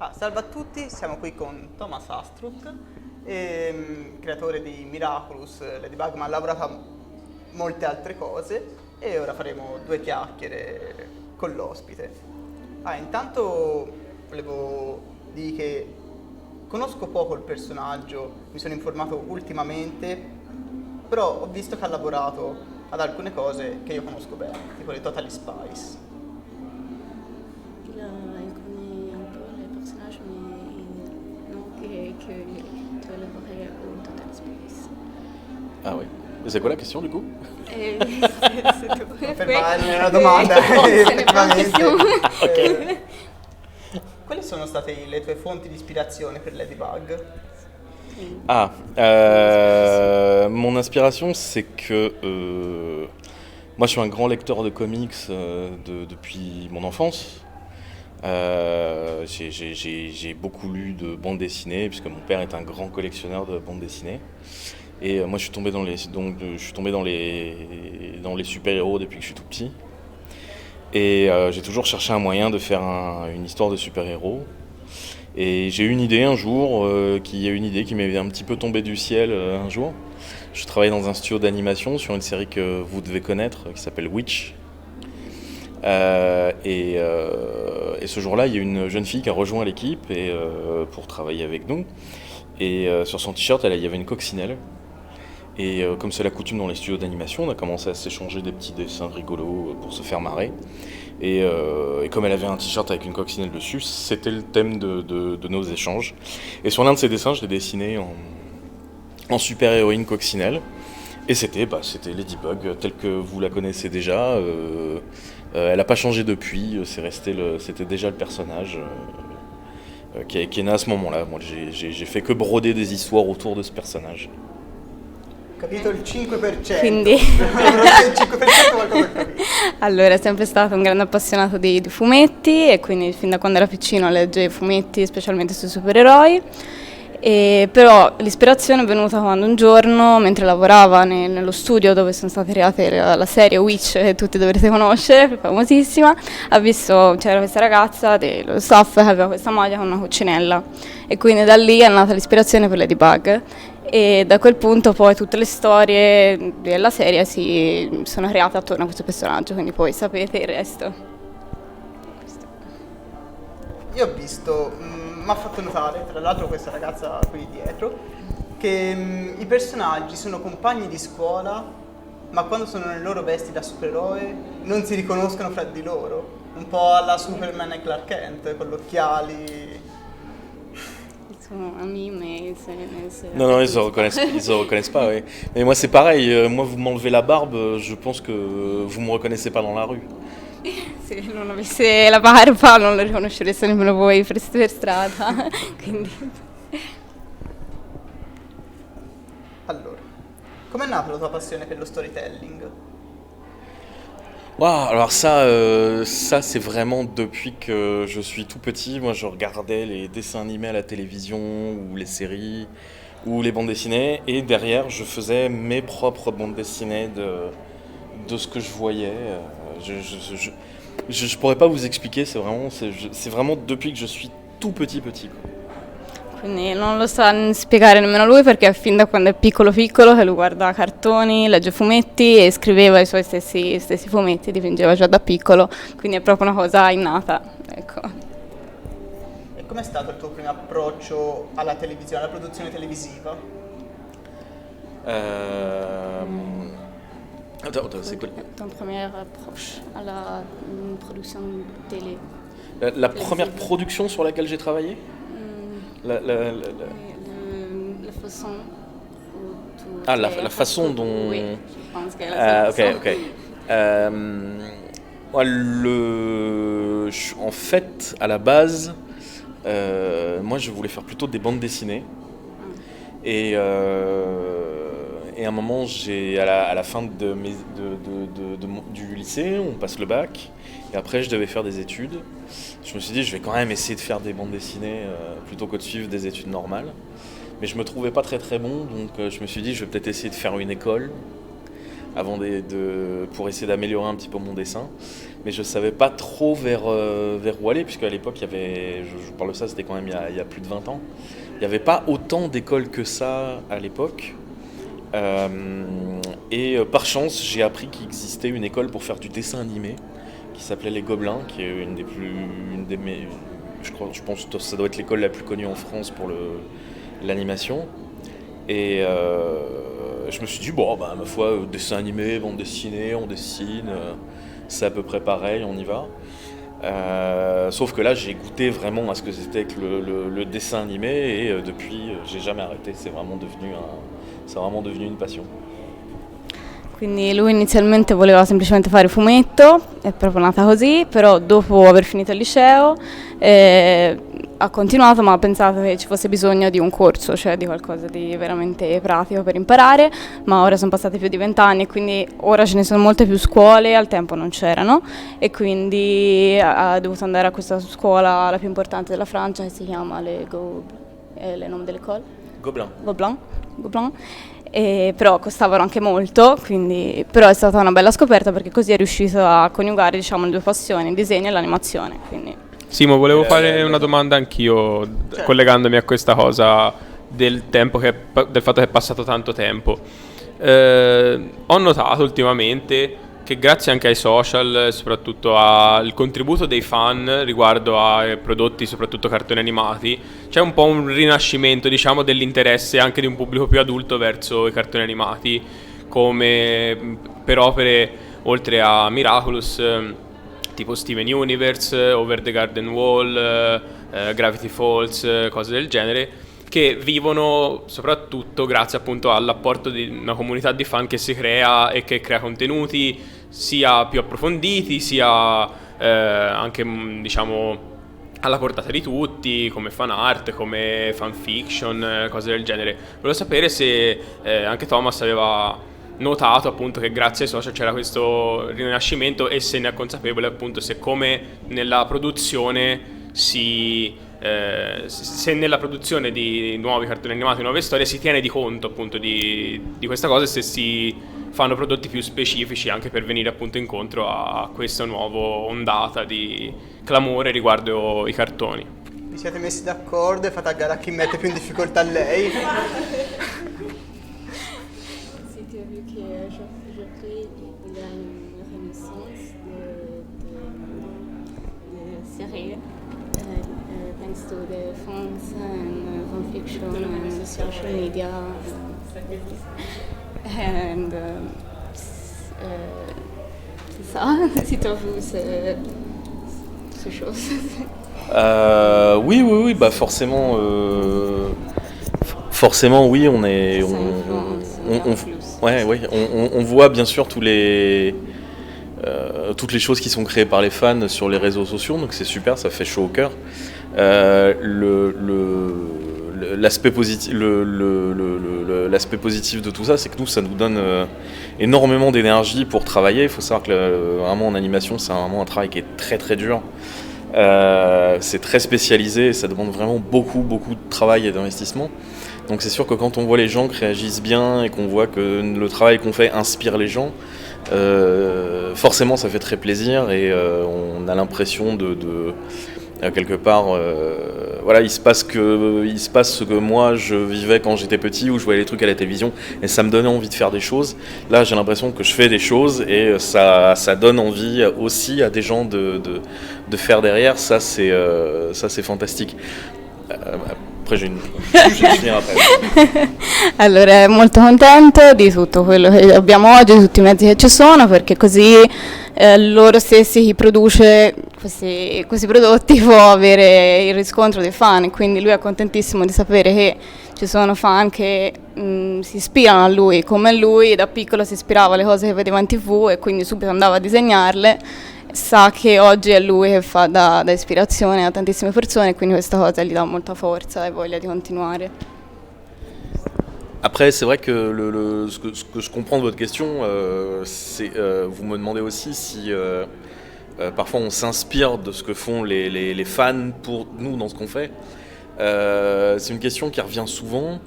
Salve a tutti, siamo qui con Thomas Astrup, creatore di Miraculous, Ladybug, ma ha lavorato a molte altre cose e ora faremo due chiacchiere con l'ospite. Intanto volevo dire che conosco poco il personaggio, mi sono informato ultimamente, però ho visto che ha lavorato ad alcune cose che io conosco bene, tipo le Totally Spies. Il connaît un peu les personnages, mais non que tu as élaboré au Total Space. Ah oui. Et c'est quoi la question du coup? C'est tout. Confermare la domanda, effettivamente. Ok. Quali sono state le tue fonti di ispirazione per Ladybug? Mon inspiration, c'est que moi je suis un grand lecteur de comics depuis mon enfance. J'ai beaucoup lu de bandes dessinées, puisque mon père est un grand collectionneur de bandes dessinées. Et moi je suis tombé dans les super-héros depuis que je suis tout petit. Et j'ai toujours cherché un moyen de faire une histoire de super-héros. Et j'ai eu une idée un jour, qui m'est un petit peu tombée du ciel un jour. Je travaillais dans un studio d'animation sur une série que vous devez connaître, qui s'appelle Witch. Et ce jour-là, il y a une jeune fille qui a rejoint l'équipe pour travailler avec nous. Et sur son t-shirt, il y avait une coccinelle. Et comme c'est la coutume dans les studios d'animation, on a commencé à s'échanger des petits dessins rigolos pour se faire marrer. Et comme elle avait un t-shirt avec une coccinelle dessus, c'était le thème de nos échanges. Et sur l'un de ces dessins, je l'ai dessiné en super-héroïne coccinelle. Et c'était Ladybug, telle que vous la connaissez déjà. Elle n'a pas changé depuis, c'était déjà le personnage qui est né à ce moment-là. Moi, j'ai fait que broder des histoires autour de ce personnage. Capito il 5%. Quindi Il 5% qualcosa ho capito. allora, è sempre stato un grande appassionato di fumetti e quindi fin da quando era piccino legge fumetti, specialmente sui supereroi. Però l'ispirazione è venuta quando un giorno, mentre lavorava nello studio dove sono state create la serie Witch, che tutti dovrete conoscere, famosissima, c'era questa ragazza dello staff che aveva questa maglia con una coccinella e quindi da lì è nata l'ispirazione per Ladybug. E da quel punto poi tutte le storie della serie si sono create attorno a questo personaggio, quindi poi sapete il resto. Io ho visto, mi ha fatto notare, tra l'altro questa ragazza qui dietro, che i personaggi sono compagni di scuola, ma quando sono nei loro vesti da supereroe non si riconoscono fra di loro. Un po' alla Superman e Clark Kent, con gli occhiali. Amis, mais Non, ils se reconnaissent pas, oui. Mais moi c'est pareil, moi vous m'enlevez la barbe, je pense que vous me reconnaissez pas dans la rue. Se non avesse la barba non lo riconoscereste nemmeno voi per strada. Quindi. Allora, com'è nata la tua passione per lo storytelling? Wow, alors ça c'est vraiment depuis que je suis tout petit. Moi je regardais les dessins animés à la télévision ou les séries ou les bandes dessinées et derrière je faisais mes propres bandes dessinées de ce que je voyais. Je pourrais pas vous expliquer, c'est vraiment depuis que je suis tout petit quoi. Quindi non lo sa spiegare nemmeno lui perché è fin da quando è piccolo che lui guarda cartoni, legge fumetti e scriveva i suoi stessi fumetti, dipingeva già da piccolo, quindi è proprio una cosa innata, ecco. E com'è stato il tuo primo approccio alla televisione, alla produzione televisiva? Attends, c'est quoi Ton première approche à la production télé? la première production sur laquelle j'ai travaillé? La façon où tu la façon dont... Oui, je pense qu'elle a ok. Moi, en fait, à la base, moi je voulais faire plutôt des bandes dessinées. Et à un moment, à la fin du lycée, on passe le bac. Et après, je devais faire des études. Je me suis dit, je vais quand même essayer de faire des bandes dessinées plutôt que de suivre des études normales. Mais je me trouvais pas très très bon, donc je me suis dit, je vais peut-être essayer de faire une école. pour essayer d'améliorer un petit peu mon dessin. Mais je ne savais pas trop vers où aller, puisque à l'époque, je parle de ça, c'était quand même il y a plus de 20 ans. Il n'y avait pas autant d'écoles que ça à l'époque. Et par chance, j'ai appris qu'il existait une école pour faire du dessin animé qui s'appelait Les Gobelins, qui est je pense que ça doit être l'école la plus connue en France pour l'animation. Et je me suis dit, ma foi, dessin animé, bande dessinée, on dessine, c'est à peu près pareil, on y va. Sauf que là, j'ai goûté vraiment à ce que c'était que le dessin animé et depuis, j'ai jamais arrêté. C'est vraiment devenu une passion. Quindi lui inizialmente voleva semplicemente fare fumetto, è proprio nata così, però dopo aver finito il liceo ha continuato, ma ha pensato che ci fosse bisogno di un corso, cioè di qualcosa di veramente pratico per imparare, ma ora sono passati più di 20 anni e quindi ora ce ne sono molte più scuole, al tempo non c'erano e quindi ha dovuto andare a questa scuola, la più importante della Francia, che si chiama le nome dell'école? Gobelins. Però costavano anche molto, quindi, però è stata una bella scoperta perché così è riuscito a coniugare, diciamo, le due passioni, il disegno e l'animazione. Quindi. Simo, volevo fare una domanda anch'io, collegandomi a questa cosa del fatto che è passato tanto tempo. Ho notato ultimamente che grazie anche ai social, soprattutto al contributo dei fan riguardo a prodotti, soprattutto cartoni animati, c'è un po' un rinascimento, diciamo, dell'interesse anche di un pubblico più adulto verso i cartoni animati, come per opere oltre a Miraculous, tipo Steven Universe, Over the Garden Wall, Gravity Falls, cose del genere, che vivono soprattutto grazie appunto all'apporto di una comunità di fan che si crea e che crea contenuti sia più approfonditi, sia anche, diciamo, alla portata di tutti, come fan art, come fanfiction, cose del genere. Volevo sapere se anche Thomas aveva notato appunto che grazie ai social c'era questo rinascimento e se ne è consapevole appunto se come nella produzione se nella produzione di nuovi cartoni animati, nuove storie si tiene di conto appunto di questa cosa e se si fanno prodotti più specifici anche per venire appunto incontro a questa nuova ondata di clamore riguardo i cartoni. Vi siete messi d'accordo e fate a gara a chi mette più in difficoltà lei? Thanks to the phones and fanfiction and social media and c'est ça, si tu as vu ces choses. Oui, bah forcément oui, on voit bien sûr toutes les choses qui sont créées par les fans sur les réseaux sociaux, donc c'est super, ça fait chaud au cœur. L'aspect positif de tout ça, c'est que ça nous donne énormément d'énergie pour travailler. Il faut savoir que vraiment en animation, c'est vraiment un travail qui est très très dur. C'est très spécialisé et ça demande vraiment beaucoup de travail et d'investissement. Donc c'est sûr que quand on voit les gens qui réagissent bien et qu'on voit que le travail qu'on fait inspire les gens, forcément ça fait très plaisir et on a l'impression de quelque part, il se passe ce que moi je vivais quand j'étais petit, où je voyais les trucs à la télévision et ça me donnait envie de faire des choses. Là, j'ai l'impression que je fais des choses et ça donne envie aussi à des gens de faire derrière. Ça, c'est fantastique. Après, je vais finire après. Allora, è molto contento di tutto quello che abbiamo oggi, di tutti i mezzi che ci sono, perché così loro stessi, chi produce questi prodotti, può avere il riscontro dei fan. Quindi lui è contentissimo di sapere che ci sono fan che si ispirano a lui, come lui da piccolo si ispirava alle cose che vedeva in TV e quindi subito andava a disegnarle. Sa che oggi è lui che fa da ispirazione a tantissime persone, quindi questa cosa gli dà molta forza e voglia di continuare. Après, c'est vrai que ce que je comprends de votre question, vous me demandez aussi si parfois on s'inspire de ce que font les fans pour nous dans ce qu'on fait. C'est une question qui revient souvent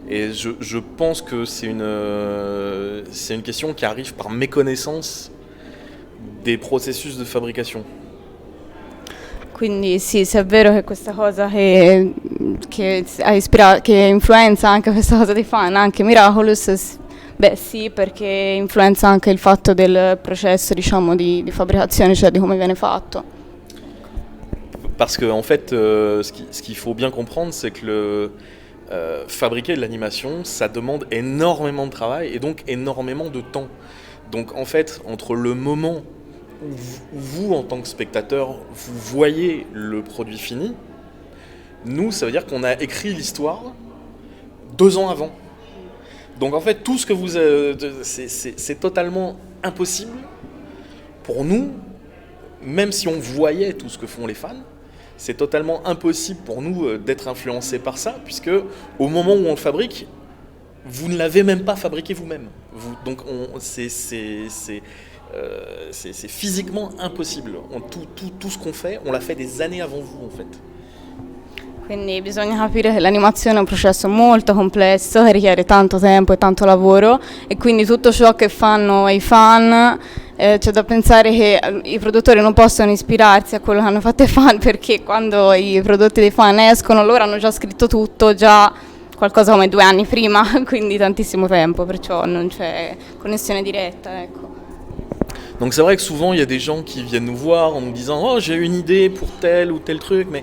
Et je pense que c'est une question qui arrive par méconnaissance des processus de fabrication. Quindi sì, se è vero che questa cosa che influenza anche questa cosa dei fan, anche Miraculous, beh sì, perché influenza anche il fatto del processo, diciamo, di fabbricazione, cioè di come viene fatto. Parce que en fait, ce qu'il faut bien comprendre, c'est que fabriquer de l'animation, ça demande énormément de travail et donc énormément de temps. Donc en fait, entre le moment où vous, en tant que spectateur, vous voyez le produit fini, nous, ça veut dire qu'on a écrit l'histoire 2 ans avant. Donc en fait, tout ce que vous... c'est totalement impossible pour nous, même si on voyait tout ce que font les fans, c'est totalement impossible pour nous d'être influencés par ça, puisque au moment où on le fabrique, vous ne l'avez même pas fabriqué vous-même. Donc c'est physiquement impossible. Tout ce qu'on fait, on l'a fait des années avant vous, en fait. Quindi bisogna capire che l'animazione è un processo molto complesso che richiede tanto tempo e tanto lavoro, e quindi tutto ciò che fanno i fan, c'è da pensare che i produttori non possono ispirarsi a quello che hanno fatto i fan, perché quando i prodotti dei fan escono loro hanno già scritto tutto, già qualcosa come 2 anni prima, quindi tantissimo tempo, perciò non c'è connessione diretta, ecco. Donc c'est vrai que souvent il y a des gens qui viennent nous voir en nous disant « Oh, j'ai une idée pour tel ou tel truc », mais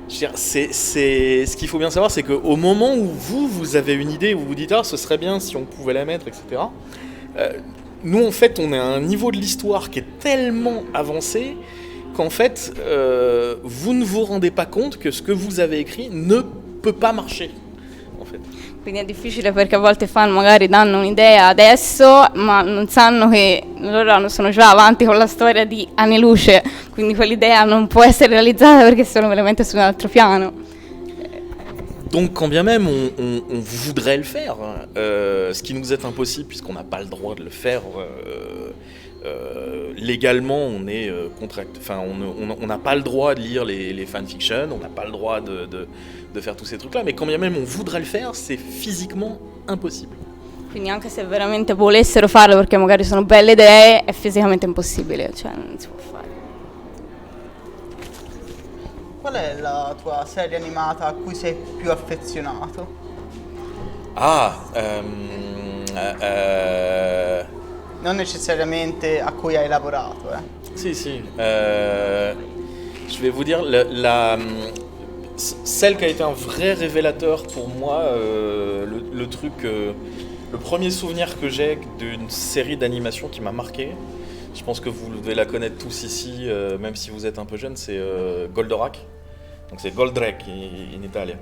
je veux dire, ce qu'il faut bien savoir, c'est qu'au moment où vous avez une idée, où vous vous dites « Ah, ce serait bien si on pouvait la mettre, etc. » Nous, en fait, on est à un niveau de l'histoire qui est tellement avancé qu'en fait, vous ne vous rendez pas compte que ce que vous avez écrit ne peut pas marcher, en fait. Quindi è difficile perché a volte i fan magari danno un'idea adesso, ma non sanno che loro sono già avanti con la storia di anni luce, quindi quell'idea non può essere realizzata perché sono veramente su un altro piano. Donc quand bien même on voudrait le faire, ce qui nous est impossible puisqu'on n'a pas le droit de le faire, légalement on est on n'a pas le droit de lire les fanfictions, on n'a pas le droit de faire tous ces trucs là, mais quand bien même on voudrait le faire, c'est physiquement impossible. Quindi anche se veramente volessero farlo perché magari sono belle idee, è fisicamente impossibile, cioè non si può fare. Qual è la tua serie animata a cui sei più affezionato? Non necessariamente a cui hai lavorato, Si. Je vais vous dire, celle qui a été un vrai révélateur pour moi, le premier souvenir que j'ai d'une série d'animation qui m'a marqué, je pense que vous devez la connaître tous ici, même si vous êtes un peu jeune, c'est Goldorak. Donc c'est Goldrake in Italia.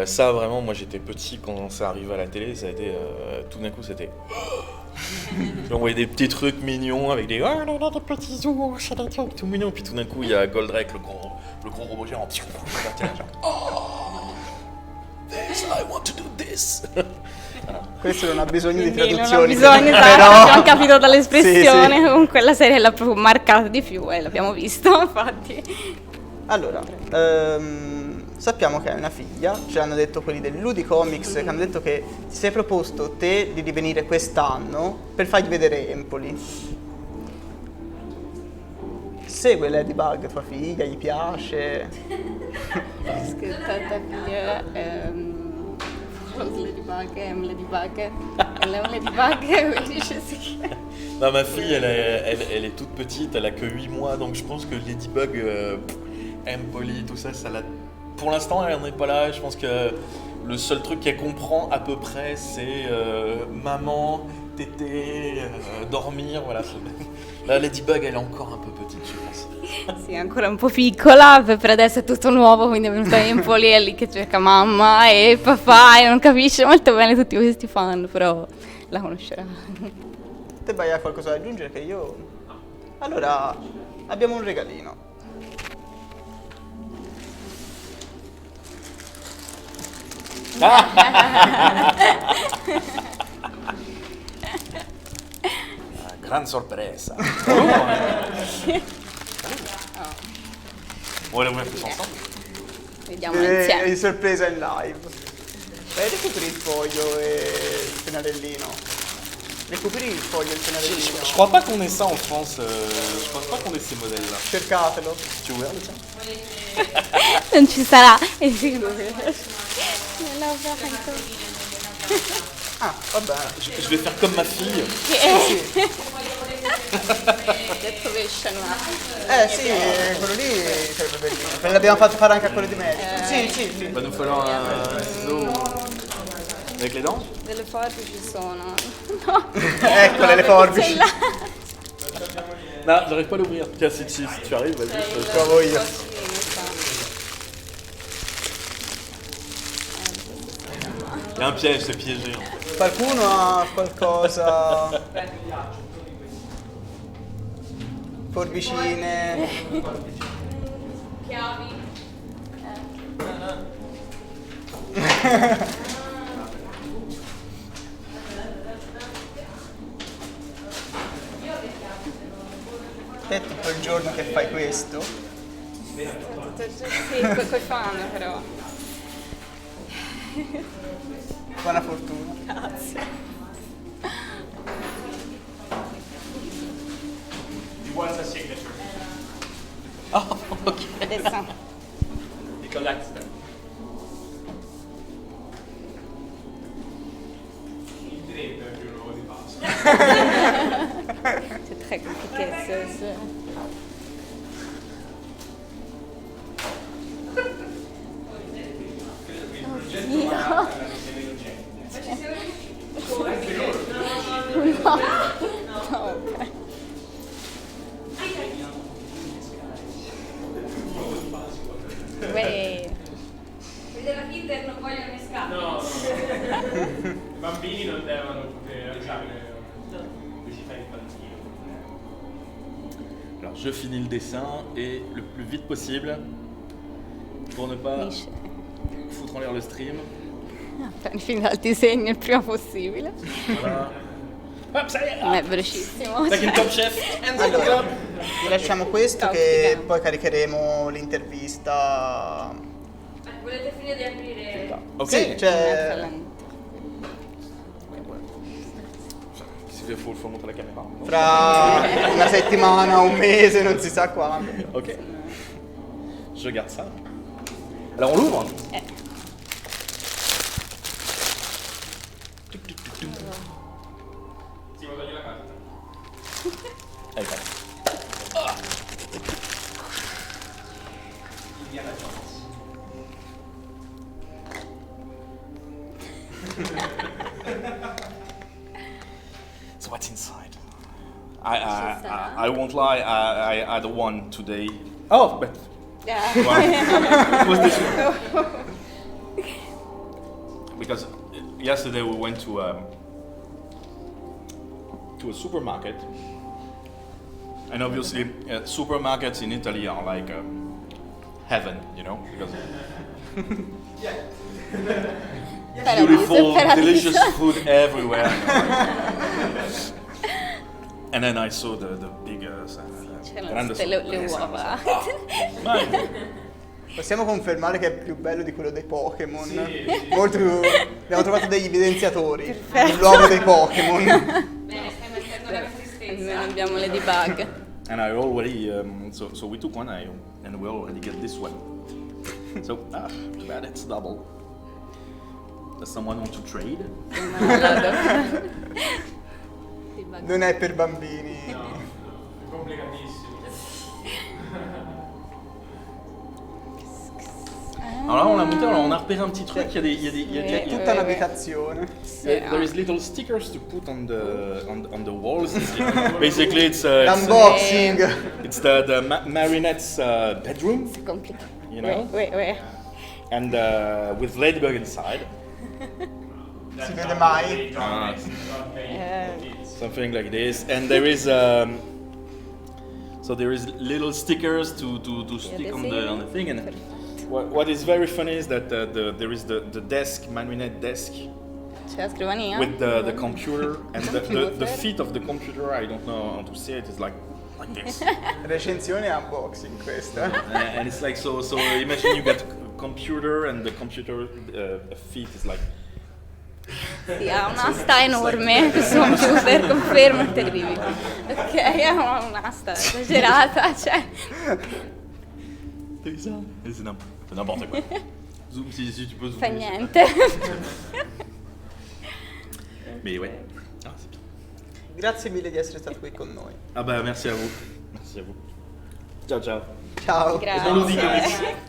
Ça vraiment, moi j'étais petit quand ça arrivait à la télé, ça a été tout d'un coup c'était... On voyait des petits trucs mignons avec des petits ours, des trucs tout mignons, puis tout d'un coup il y a Goldrake, le gros robot géant. This, I want to do this. Questo non ha bisogno di Quindi traduzioni. non ha bisogno, però... abbiamo capito dall'espressione, Sì. comunque la serie l'ha proprio marcata di più e l'abbiamo visto, infatti. Allora, sappiamo che hai una figlia, ce l'hanno detto quelli del Ludicomics, che hanno detto che ti sei proposto te di rivenire quest'anno per fargli vedere Empoli. Segue Ladybug tua figlia, gli piace? Non, ma fille, elle est toute petite, elle a que 8 mois, donc je pense que Ladybug, Empoli, tout ça, pour l'instant, elle n'en est pas là. Je pense que le seul truc qu'elle comprend à peu près, c'est maman, tété, dormir, voilà. La Ladybug, elle est encore un peu petite, je pense. Sì, è ancora un po' piccola, per adesso è tutto nuovo, quindi è venuta a Empoli, è lì che cerca mamma e papà e non capisce molto bene tutti questi fan, però la conoscerà. Te vai a qualcosa da aggiungere che io... Allora, abbiamo un regalino. Gran sorpresa. Vuole una ensemble? Vediamo insieme. Di sorpresa in live. Beh, recuperi il foglio e il pennarellino. Recuperi il foglio e il pennarellino. Je crois pas qu'on ait ça en France. Je pense pas qu'on ait ces modèles-là. Cercatelo. Tu ouvert le tien? Non ci sarà, è sicuro che non l'ho fatto. Ah, va bene. Je vais faire comme ma fille. Detto pesce no. Sì, quello lì sarebbe bellino. Perché l'abbiamo fatto fare anche a quello di merito. Sì. Il va nous falloir un ciseau avec les dents. Delle forbici ci sono. No. Eccole le forbici. Non, j'arrive pas à l'ouvrir. Tiens, si tu arrives, vas-y. je te- Provo io. Il y a un piège, c'est piégé. Qualcuno ha qualcosa? Forbicine. Chiavi. Te tutto il giorno che fai questo? Sì, coi fan però. Buona fortuna. Grazie. He wants a signature. Oh, ok. Adesso. He collects them. Il 3 per più nuovo di pasta. C'est très compliqué ce. Quelli della Kinder non vogliono mescare. No. I bambini non devono poter usare questi fai infantili. Alors, je finis le dessin et le plus vite possible pour ne pas foutre en l'air le stream. Appena finito il disegno il prima possibile. Voilà. Hop, ça y est. Non è velocissimo. Tac, une top chef. Allora, vi lasciamo questo Ciao, che Figa. poi caricheremo l'intervista. Volete finire di aprire? Ok. Sì, cioè Il faut montrer la caméra. non? fra una settimana, un mese, non si sa quando. Ok. Je garde ça. Alors on l'ouvre. Sì, ma togli la carta. Allez, vai. Indiana Jones. So what's inside? I won't lie. I had one today. Oh, but it was this one. Because yesterday we went to a supermarket, and obviously supermarkets in Italy are like heaven, you know, because beautiful, delicious food everywhere. And then I saw the big grande C'erano le sorpresa. uova. Vai. Possiamo confermare che è più bello di quello dei Pokémon. Molto più. Abbiamo trovato degli evidenziatori. L'uovo dei Pokémon. Almeno abbiamo Ladybug. And I already, so we took one, and we already get this one. So, too bad it's double. Does someone want to trade? Non è per bambini. No, è complicatissimo. Alors là, on a repéré un petit truc, il y a des Tutta un'abitazione. there is little stickers to put on the walls. Basically, it's L'unboxing. it's the Marinette's bedroom, È complicato. you know, Wait. and with Ladybug inside, Si vede mai. something like this. And there is so there is little stickers to stick on the thing. And what is very funny is that there is the desk, Marinette desk, C'è la scrivania? with the computer, and the feet of the computer, I don't know how to say it, is like this. Recensione e unboxing questa. And it's like so imagine you get a computer, and the computer feet is like Sì, ha un'asta enorme questo computer, confermo, è terribile. Ok, ha un'asta esagerata, cioè. C'est ça. C'est n'importe quoi. Zoom, si tu peux zoomer. Fa niente. Mais ouais. Ah, c'est bien. Grazie mille di essere stato qui con noi. Ah bah merci à vous. Merci à vous. Ciao ciao. Ciao. Grazie. Comics.